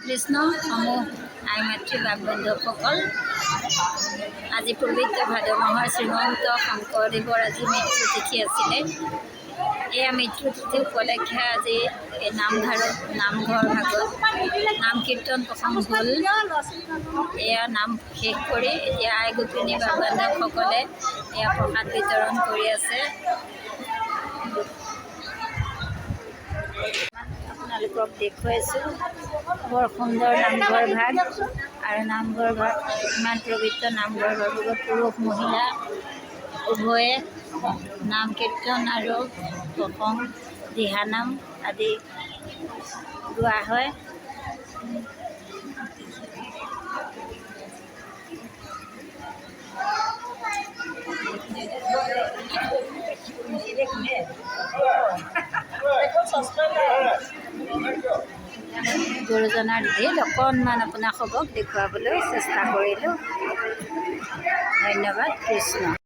কৃষ্ণ সমূহ আই মাতৃ বাপ বন্ধুসকল, আজি পবিত্ৰ ভাদ মাহৰ শ্ৰীমন্ত শংকৰদেৱৰ আজি মৃত্যু তিথি আছিলে। এয়া মৃত্যু তিথি উপলক্ষে আজি এই নামঘৰ ভাগত নাম কীৰ্তন প্ৰসংগ হ'ল। এয়া নাম শেষ কৰি এতিয়া আই গোপিনী বাপ বান্ধৱসকলে এয়া প্ৰসাদ বিতৰণ কৰি আছে। আপোনালোকক দেখুৱাইছোঁ বৰ সুন্দৰ নামঘৰ ভাগ, আৰু নামঘৰ ভাগ ইমান পবিত্ৰ নামঘৰ ভাগত পুৰুষ মহিলা উভয়ে নাম কীৰ্তন আৰু প্ৰসংগ দিহানাম আদি গোৱা হয়। গুৰুজনাৰ ধীৰ অকণমান আপোনাক দেখুৱাবলৈ চেষ্টা কৰিলোঁ। ধন্যবাদ। কৃষ্ণ।